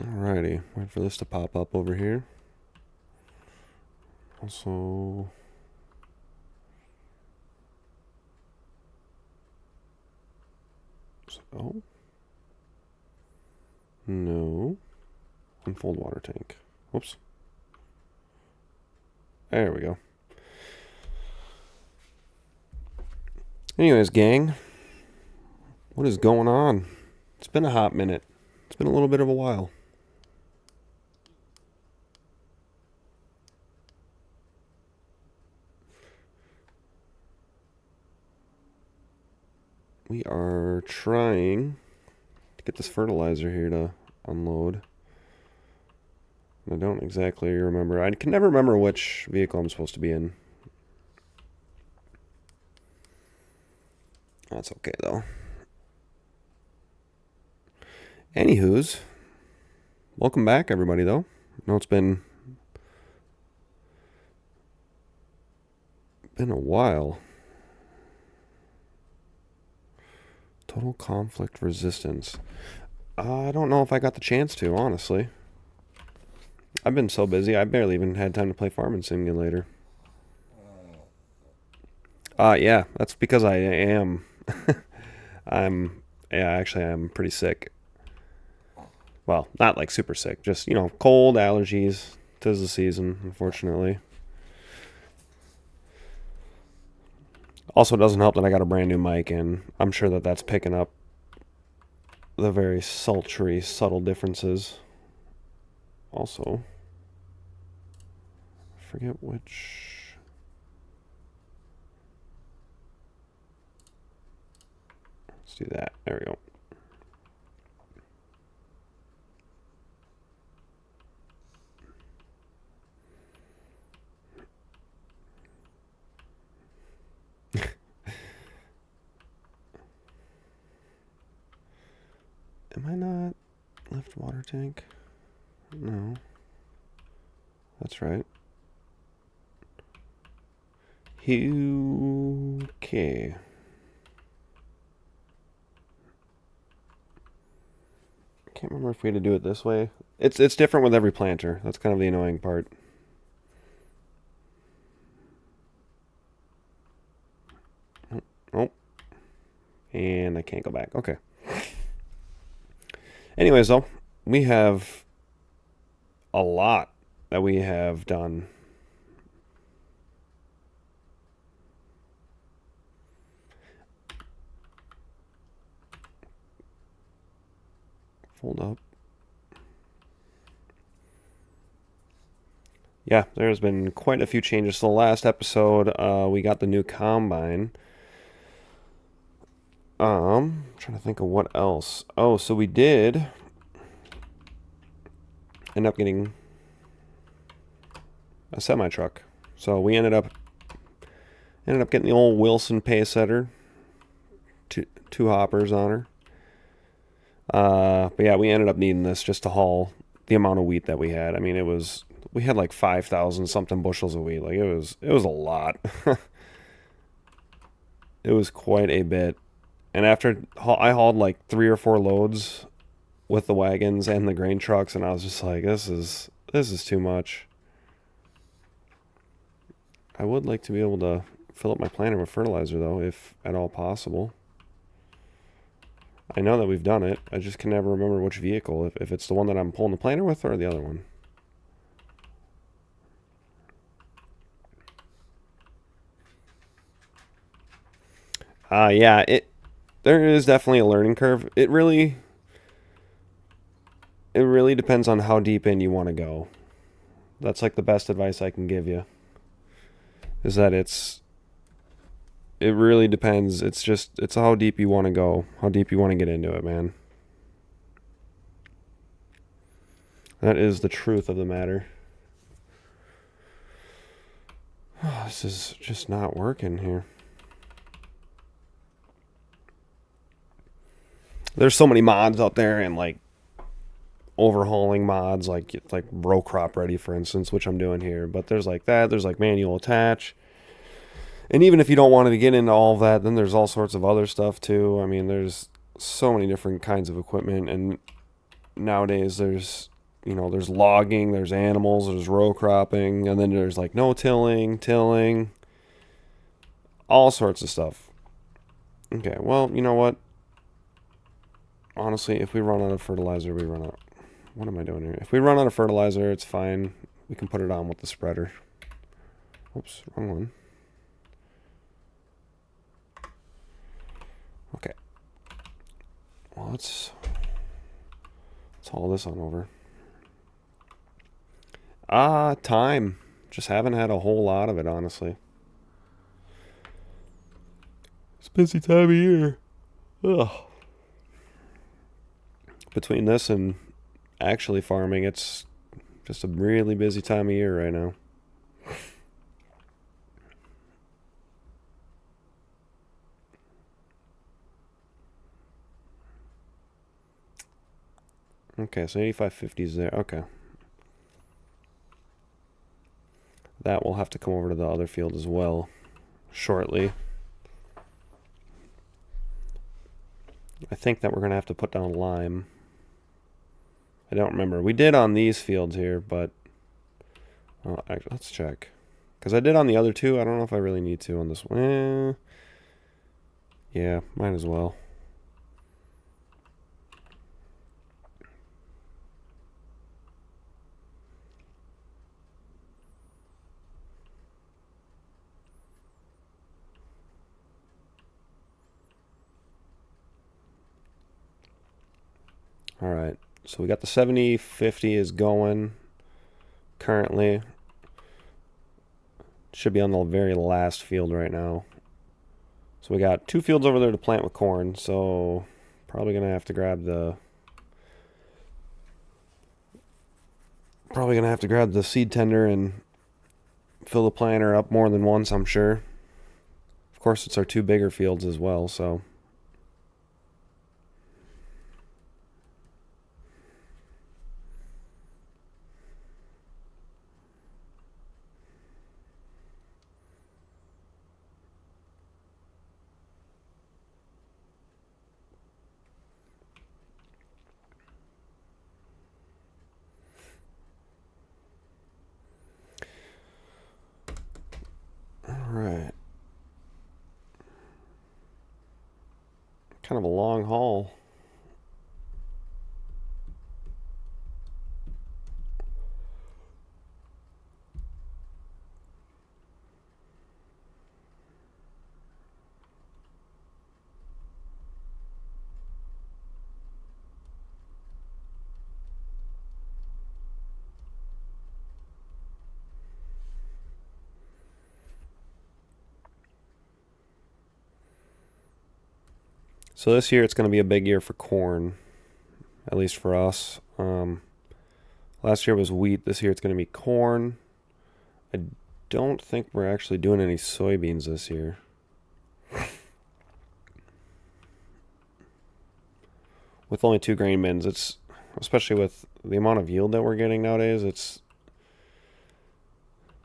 Alrighty, wait for this to pop up over here. Also, oh, no, unfold water tank. Whoops. There we go. Anyways, gang, what is going on? It's been a hot minute. It's been a little bit of a while. We are trying to get this fertilizer here to unload. I don't exactly remember. I can never remember which vehicle I'm supposed to be in. That's okay, though. Anywho's, welcome back, everybody, though. I know it's been a while. Total conflict resistance. I don't know if I got the chance to, honestly. I've been so busy, I barely even had time to play Farming Simulator. Yeah, that's because I am. Actually, I'm pretty sick. Well, not like super sick, just, cold, allergies. 'Tis the season, unfortunately. Also, it doesn't help that I got a brand new mic, and I'm sure that that's picking up the very sultry, subtle differences. Also, I forget which. Let's do that. There we go. Am I not lift water tank? No. That's right. Okay. I can't remember if we had to do it this way. It's different with every planter. That's kind of the annoying part. Oh. And I can't go back. Okay. Anyways, though, we have a lot that we have done. Fold up. Yeah, there's been quite a few changes. So the last episode, we got the new combine. Trying to think of what else. Oh, so we did end up getting a semi truck. So we ended up getting the old Wilson pace setter, two hoppers on her. But yeah, we ended up needing this just to haul the amount of wheat that we had. I mean, we had like 5,000 something bushels of wheat. Like it was a lot. It was quite a bit. And after I hauled like 3 or 4 loads with the wagons and the grain trucks, and I was just like, this is too much. I would like to be able to fill up my planter with fertilizer, though, if at all possible. I know that we've done it. I just can never remember which vehicle, if it's the one that I'm pulling the planter with or the other one. Yeah, there is definitely a learning curve. It really depends on how deep in you want to go. That's like the best advice I can give you. Is that it really depends. It's how deep you want to go, how deep you want to get into it, man. That is the truth of the matter. Oh, this is just not working here. There's so many mods out there, and like overhauling mods like row crop ready, for instance, which I'm doing here. But there's like that. There's like manual attach. And even if you don't want to get into all of that, then there's all sorts of other stuff too. I mean, there's so many different kinds of equipment, and nowadays there's you know, there's logging, there's animals, there's row cropping, and then there's like no tilling, all sorts of stuff. Okay, well, you know what? Honestly, if we run out of fertilizer, we run out. What am I doing here? If we run out of fertilizer, it's fine. We can put it on with the spreader. Oops, wrong one. Okay. Well, let's haul this on over. Time. Just haven't had a whole lot of it, honestly. It's a busy time of year. Ugh. Between this and actually farming, it's just a really busy time of year right now. Okay, so 85.50 is there. Okay. That will have to come over to the other field as well shortly. I think that we're going to have to put down lime. I don't remember. We did on these fields here, but actually, let's check. Because I did on the other two. I don't know if I really need to on this one. Yeah, might as well. All right. So we got the 70-50 is going currently. Should be on the very last field right now. So we got 2 fields over there to plant with corn. So probably going to have to grab the seed tender and fill the planter up more than once, I'm sure. Of course, it's our 2 bigger fields as well, so. Alright. Kind of a long haul. So this year it's going to be a big year for corn, at least for us. Last year was wheat. This year it's going to be corn. I don't think we're actually doing any soybeans this year. With only 2 grain bins, it's, especially with the amount of yield that we're getting nowadays, it's,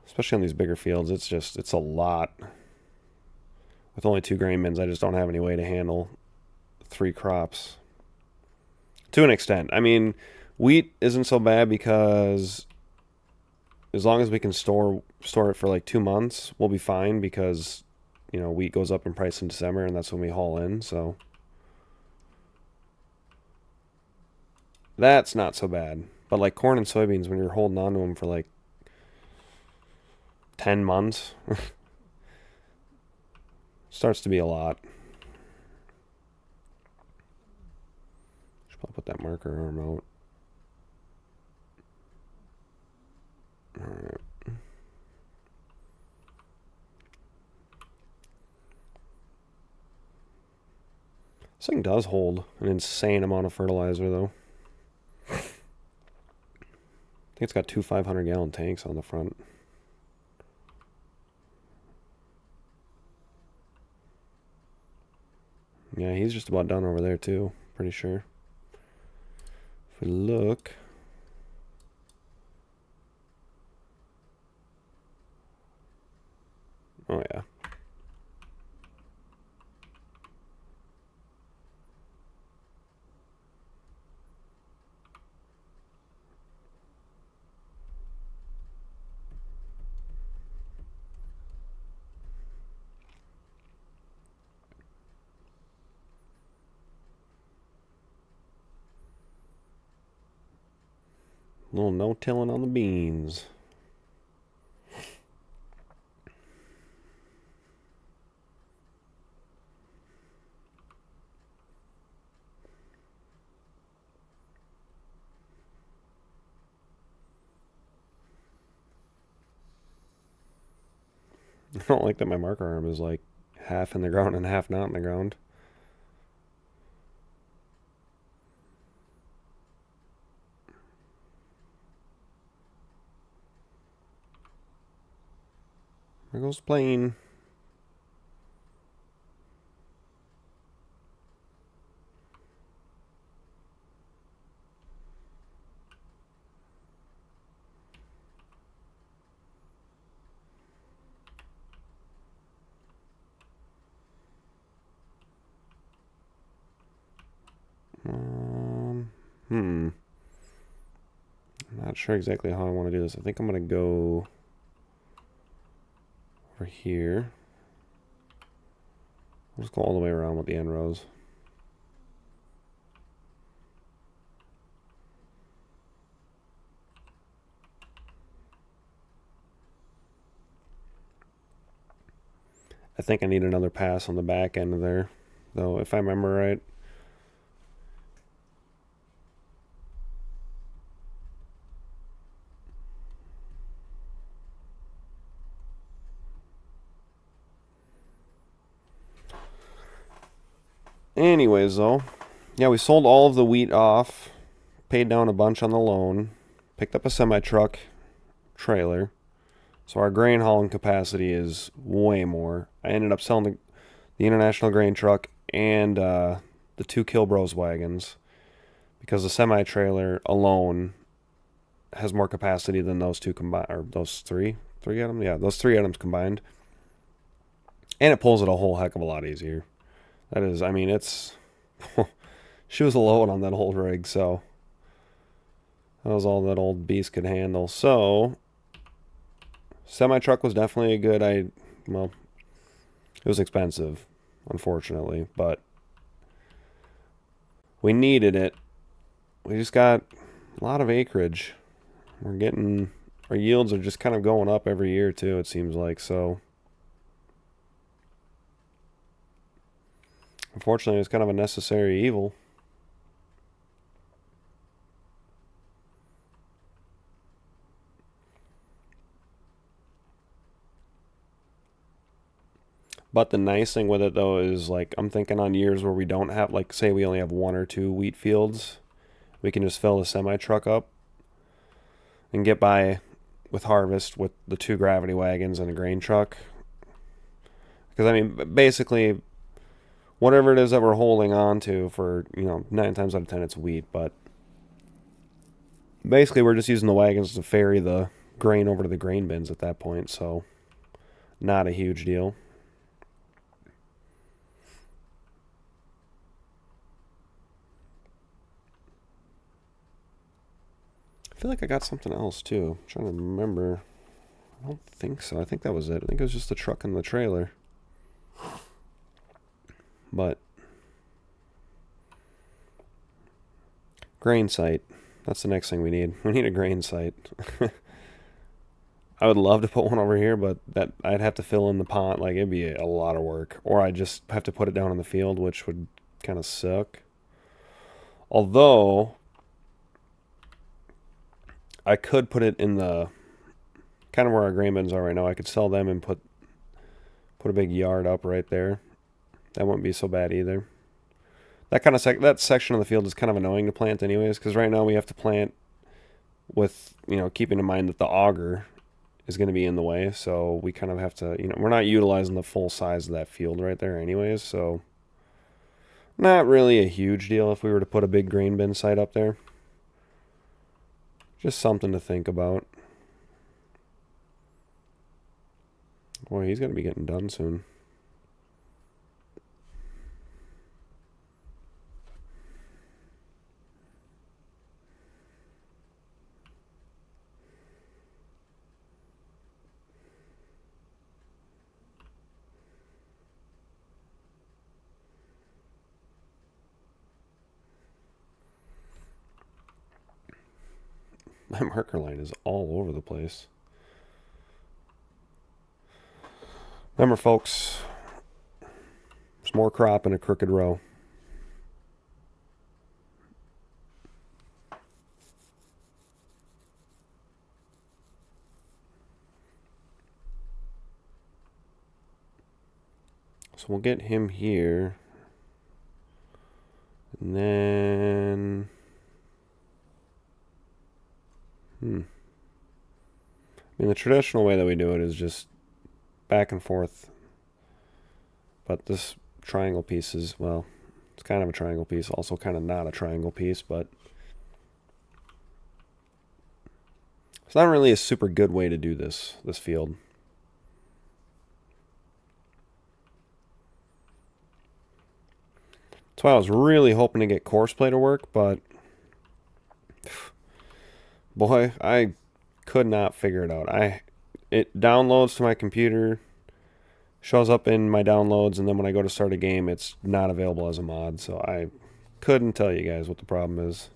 especially on these bigger fields, it's a lot. With only 2 grain bins, I just don't have any way to handle 3 crops. To an extent. I mean, wheat isn't so bad because as long as we can store it for like 2 months, we'll be fine because, you know, wheat goes up in price in December and that's when we haul in, so that's not so bad. But like corn and soybeans, when you're holding on to them for like 10 months, starts to be a lot. Should probably put that marker arm out. Alright. This thing does hold an insane amount of fertilizer, though. I think it's got 2 500-gallon tanks on the front. Yeah, he's just about done over there, too. Pretty sure. If we look... Oh, yeah. Little no-tilling on the beans. I don't like that my marker arm is like half in the ground and half not in the ground. There goes the plane. I'm not sure exactly how I want to do this. I think I'm going to go over here. I'll just go all the way around with the end rows. I think I need another pass on the back end of there, though, if I remember right. Anyways, though, yeah, we sold all of the wheat off, paid down a bunch on the loan, picked up a semi-truck trailer, so our grain hauling capacity is way more. I ended up selling the international grain truck and the 2 Kilbros wagons because the semi-trailer alone has more capacity than those two combined, or those three items. Yeah, those 3 items combined, and it pulls it a whole heck of a lot easier. That is, I mean, it's she was a load on that old rig, so that was all that old beast could handle. So semi-truck was definitely a good, well, it was expensive, unfortunately, but we needed it. We just got a lot of acreage. Our yields are just kind of going up every year too, it seems like, so unfortunately it's kind of a necessary evil. But the nice thing with it, though, is like I'm thinking on years where we don't have, like, say we only have 1 or 2 wheat fields, we can just fill the semi truck up and get by with harvest with the 2 gravity wagons and a grain truck. Because, I mean, basically, whatever it is that we're holding on to for, 9 times out of 10 it's wheat, but basically we're just using the wagons to ferry the grain over to the grain bins at that point, so not a huge deal. I feel like I got something else too. I'm trying to remember. I don't think so. I think that was it. I think it was just the truck and the trailer. But grain site. That's the next thing we need. We need a grain site. I would love to put one over here, but that I'd have to fill in the pond. Like, it'd be a lot of work. Or I'd just have to put it down in the field, which would kind of suck. Although I could put it in the kind of where our grain bins are right now. I could sell them and put a big yard up right there. That wouldn't be so bad either. That kind of that section of the field is kind of annoying to plant anyways, because right now we have to plant with, keeping in mind that the auger is going to be in the way, so we kind of have to, we're not utilizing the full size of that field right there anyways, so not really a huge deal if we were to put a big grain bin site up there. Just something to think about. Boy, he's going to be getting done soon. My marker line is all over the place. Remember, folks, there's more crop in a crooked row. So we'll get him here. And then... I mean, the traditional way that we do it is just back and forth. But this triangle piece is, well, it's kind of a triangle piece, also kind of not a triangle piece, but it's not really a super good way to do this field. That's why I was really hoping to get course play to work, but boy, I could not figure it out. It downloads to my computer, shows up in my downloads, and then when I go to start a game, it's not available as a mod, so I couldn't tell you guys what the problem is.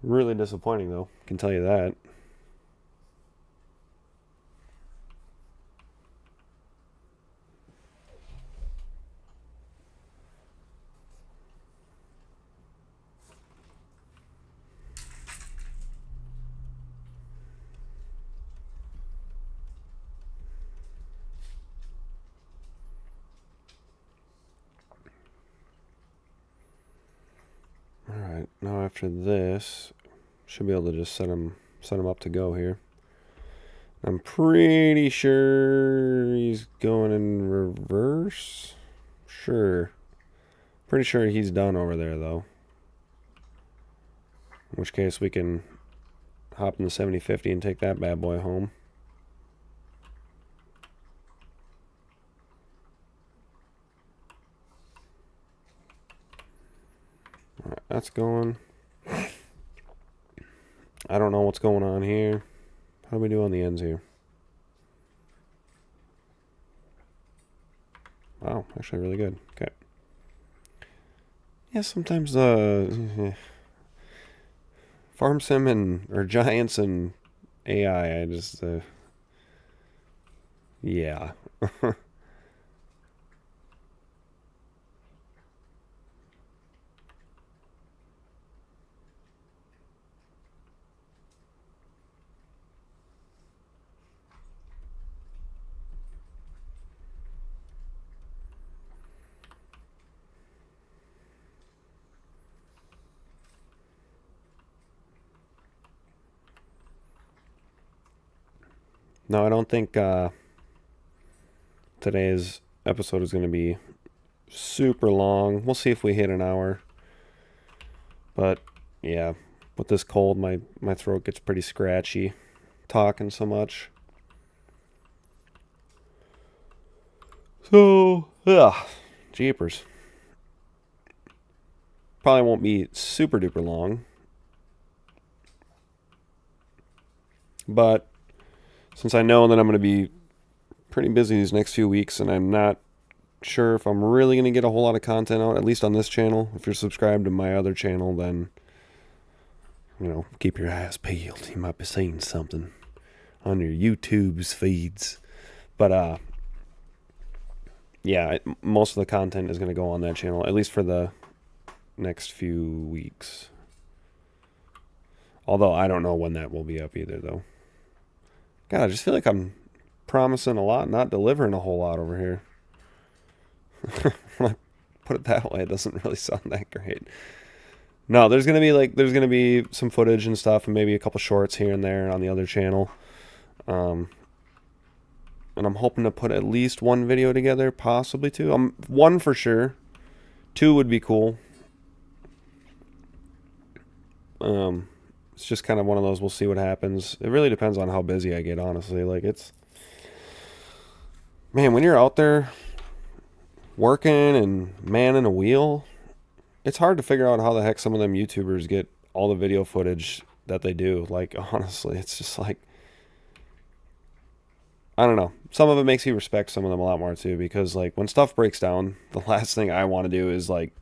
Really disappointing, though, can tell you that. Alright, now after this, should be able to just set him up to go here. I'm pretty sure he's going in reverse. Sure. Pretty sure he's done over there, though. In which case we can hop in the 7050 and take that bad boy home. Alright, that's going. I don't know what's going on here. How do we do on the ends here? Wow, actually really good. Okay. Yeah, sometimes Farm Sim or Giants and AI, I just yeah. No, I don't think today's episode is going to be super long. We'll see if we hit an hour. But, yeah, with this cold, my throat gets pretty scratchy talking so much. So, jeepers. Probably won't be super duper long. But since I know that I'm going to be pretty busy these next few weeks, and I'm not sure if I'm really going to get a whole lot of content out, at least on this channel. If you're subscribed to my other channel, then, you know, keep your eyes peeled. You might be seeing something on your YouTube's feeds. But, yeah, most of the content is going to go on that channel, at least for the next few weeks. Although I don't know when that will be up either, though. God, I just feel like I'm promising a lot, not delivering a whole lot over here. When I put it that way, it doesn't really sound that great. No, there's gonna be some footage and stuff, and maybe a couple shorts here and there on the other channel. And I'm hoping to put at least one video together, possibly two. One for sure. Two would be cool. It's just kind of one of those, we'll see what happens. It really depends on how busy I get, honestly. Like, man, when you're out there working and manning a wheel, it's hard to figure out how the heck some of them YouTubers get all the video footage that they do. Like, honestly, it's just like, I don't know. Some of it makes you respect some of them a lot more, too, because, like, when stuff breaks down, the last thing I want to do is, like,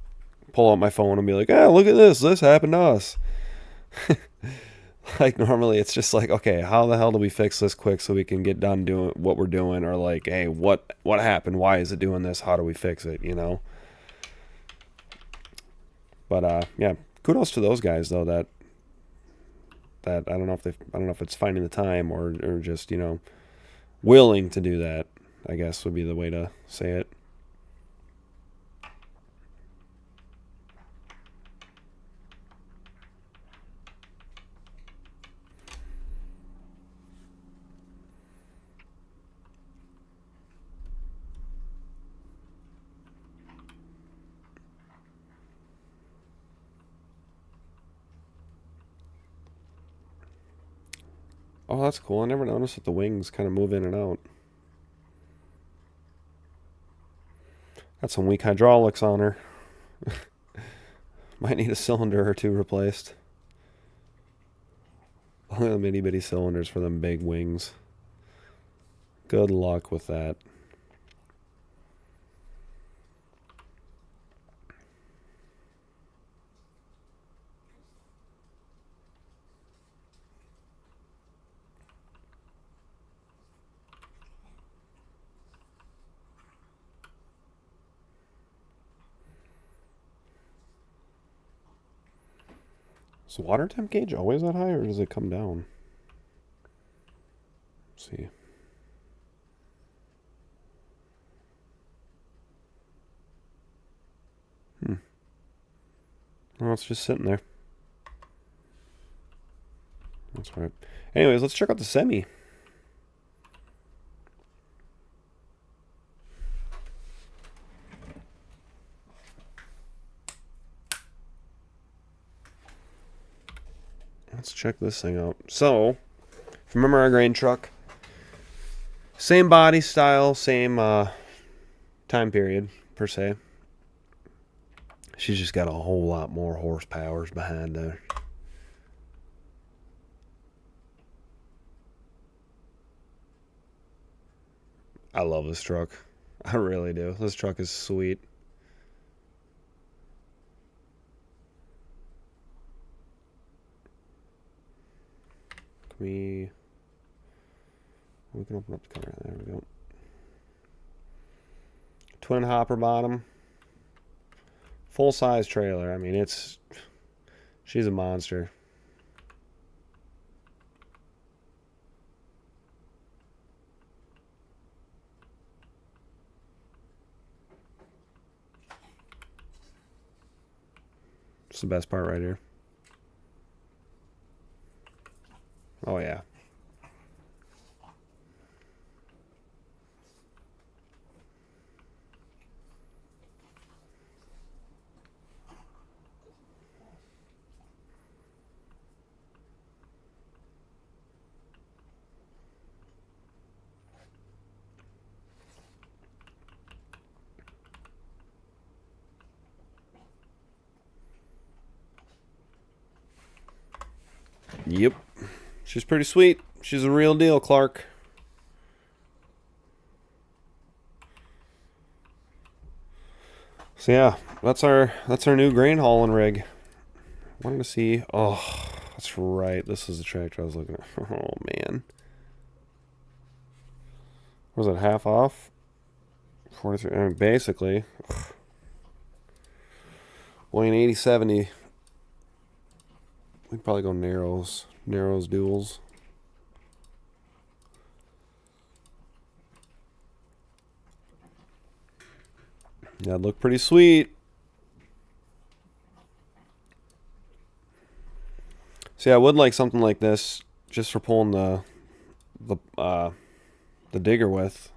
pull out my phone and be like, look at this. This happened to us. Like normally it's just like, okay, how the hell do we fix this quick so we can get done doing what we're doing, or like, hey, what happened? Why is it doing this? How do we fix it? You know. But yeah, kudos to those guys though. That I don't know if it's finding the time or just willing to do that. I guess would be the way to say it. Oh, that's cool. I never noticed that the wings kind of move in and out. Got some weak hydraulics on her. Might need a cylinder or two replaced. Only the itty bitty cylinders for them big wings. Good luck with that. Is the water temp gauge always that high, or does it come down? Let's see. Well, it's just sitting there. That's right. Anyways, let's check out the semi. Let's check this thing out. So, if you remember our grain truck, same body style, same time period, per se. She's just got a whole lot more horsepower behind her. I love this truck. I really do. This truck is sweet. We can open up the cover. There we go. Twin hopper bottom. Full size trailer. I mean, she's a monster. It's the best part right here. Oh yeah. Yep. She's pretty sweet. She's a real deal, Clark. So yeah, that's our new grain hauling rig. Wanted to see. Oh, that's right. This is the tractor I was looking at. Oh man. Was it half off? 43. I mean, basically. Weighing 80/70. We'd probably go narrows duals. That'd look pretty sweet. See, I would like something like this just for pulling the digger with,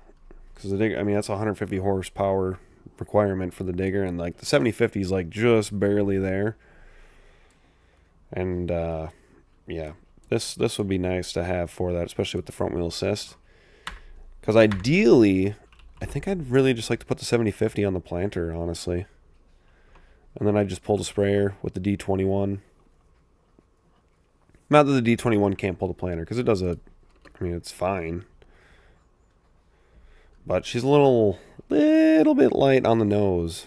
because the digger, I mean, that's a 150 horsepower requirement for the digger, and like the 7050 is like just barely there. And yeah, this would be nice to have for that, especially with the front wheel assist. Because ideally, I think I'd really just like to put the 7050 on the planter, honestly. And then I just pull the sprayer with the D21. Not that the D21 can't pull the planter, because it does I mean, it's fine. But she's a little bit light on the nose.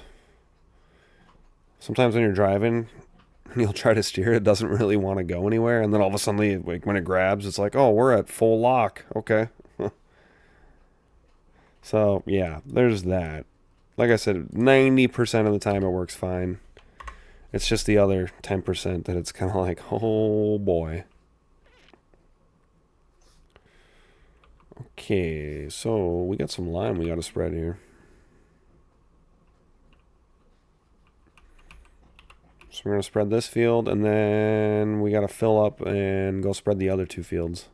Sometimes when you're driving, and you'll try to steer, it doesn't really want to go anywhere, and then all of a sudden, like when it grabs, it's like, oh, we're at full lock. Okay. So yeah, there's that. Like I said, 90% of the time it works fine. It's just the other 10% that it's kind of like, oh boy. Okay, so we got some lime we got to spread here. So we're going to spread this field, and then we got to fill up and go spread the other 2 fields.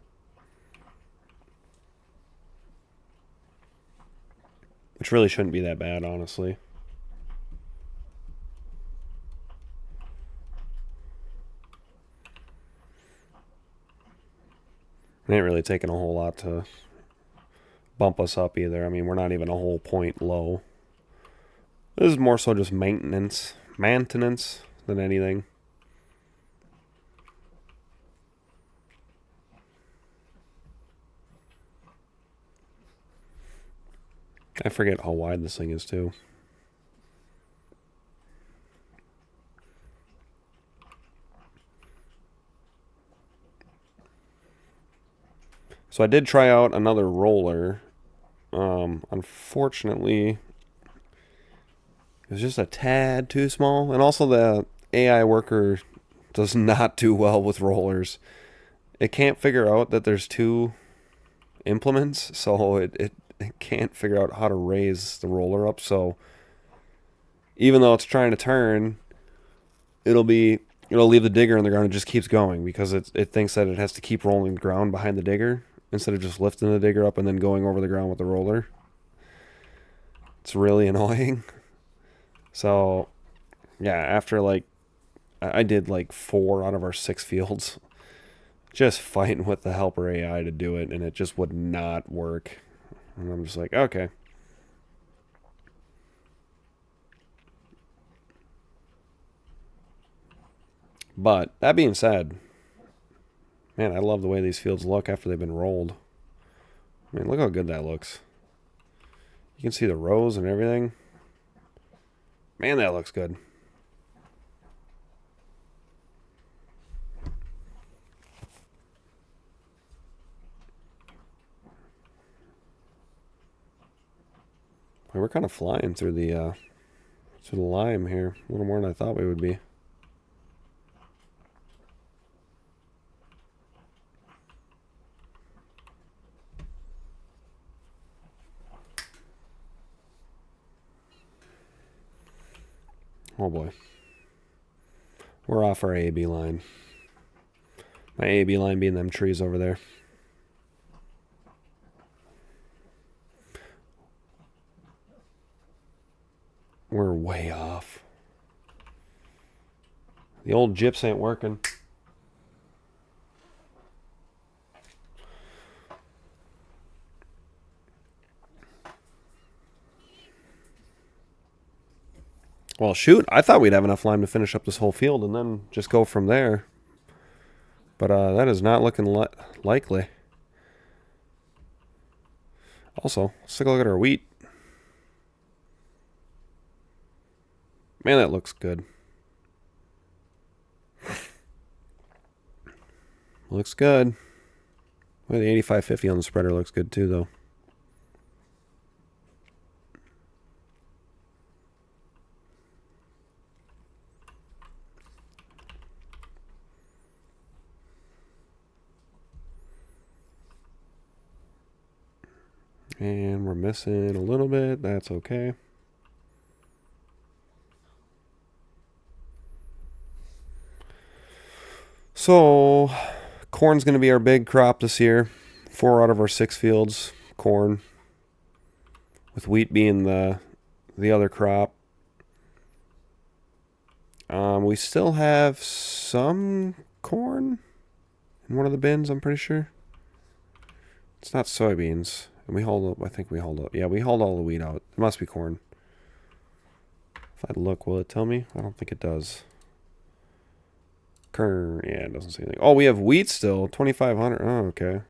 Which really shouldn't be that bad, honestly. It ain't really taking a whole lot to bump us up either. I mean, we're not even a whole point low. This is more so just maintenance than anything. I forget how wide this thing is too. So I did try out another roller. Unfortunately, it was just a tad too small. And also the AI worker does not do well with rollers. It can't figure out that there's 2 implements, so it can't figure out how to raise the roller up. So even though it's trying to turn, it'll leave the digger in the ground and just keeps going because it thinks that it has to keep rolling the ground behind the digger instead of just lifting the digger up and then going over the ground with the roller. It's really annoying. So yeah, after like I did like 4 out of our 6 fields just fighting with the helper AI to do it, and it just would not work. And I'm just like, okay. But that being said, man, I love the way these fields look after they've been rolled. I mean, look how good that looks. You can see the rows and everything. Man, that looks good. We're kind of flying through the lime here, a little more than I thought we would be. Oh boy. We're off our A-B line. My A-B line being them trees over there. We're way off. The old gyps ain't working. Well, shoot, I thought we'd have enough lime to finish up this whole field and then just go from there. But that is not looking likely. Also, let's take a look at our wheat. Man, that looks good. Looks good. Well, the 8550 on the spreader looks good too, though. And we're missing a little bit. That's okay. So, corn's going to be our big crop this year. 4 out of our 6 fields, corn. With wheat being the other crop. We still have some corn in one of the bins, I'm pretty sure. It's not soybeans. And we hauled up, I think we hauled up. Yeah, we hauled all the wheat out. It must be corn. If I look, will it tell me? I don't think it does. Kern, yeah, it doesn't say anything. Oh, we have wheat still, 2,500. Oh, okay.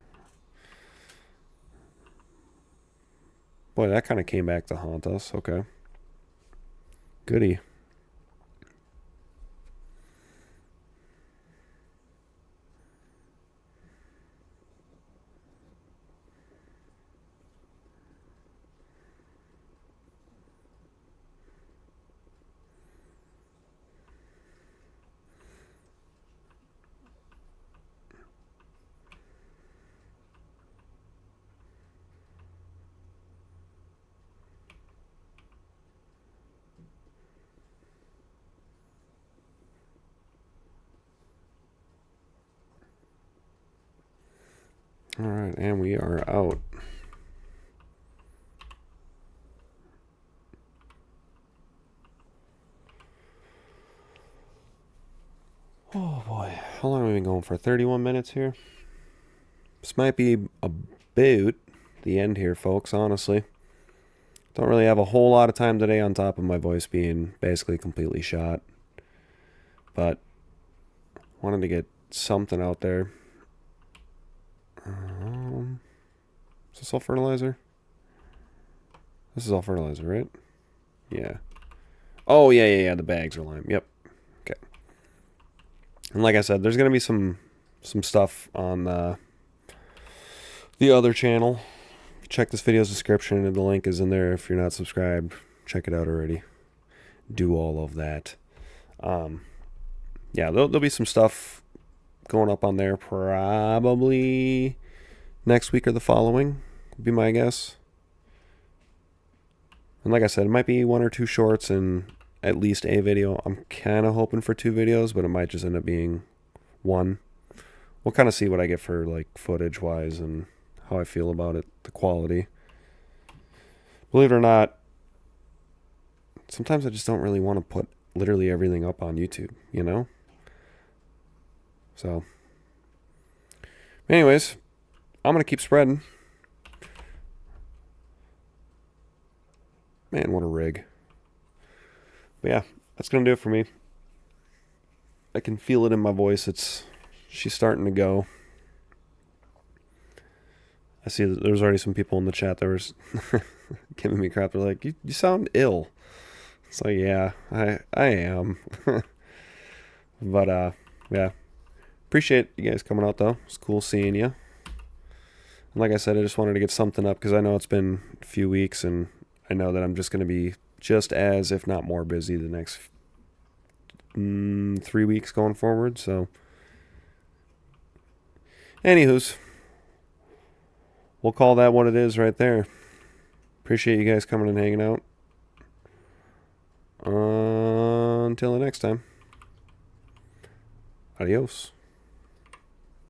Boy, that kind of came back to haunt us. Okay. Goody. All right, and we are out. Oh boy, how long have we been going for? 31 minutes here? This might be about the end here, folks, honestly. Don't really have a whole lot of time today on top of my voice being basically completely shot. But wanted to get something out there. Is this all fertilizer? This is all fertilizer, right? Yeah. Oh, yeah. The bags are lime. Yep. Okay. And like I said, there's going to be some stuff on the other channel. Check this video's description, and the link is in there. If you're not subscribed, check it out already. Do all of that. Yeah, there'll be some stuff going up on there probably next week or the following, would be my guess. And like I said, it might be 1 or 2 shorts and at least a video. I'm kind of hoping for 2 videos, but it might just end up being 1. We'll kind of see what I get for like footage wise and how I feel about it, the quality. Believe it or not, sometimes I just don't really want to put literally everything up on YouTube, you know? So, anyways, I'm going to keep spreading. Man, what a rig. But yeah, that's going to do it for me. I can feel it in my voice. She's starting to go. I see that there's already some people in the chat that were giving me crap. They're like, you sound ill. It's like, yeah, I am. But, yeah. Appreciate you guys coming out, though. It's cool seeing you. And like I said, I just wanted to get something up because I know it's been a few weeks, and I know that I'm just going to be just as, if not more, busy the next 3 weeks going forward. So, anywho's, we'll call that what it is right there. Appreciate you guys coming and hanging out. Until the next time. Adios.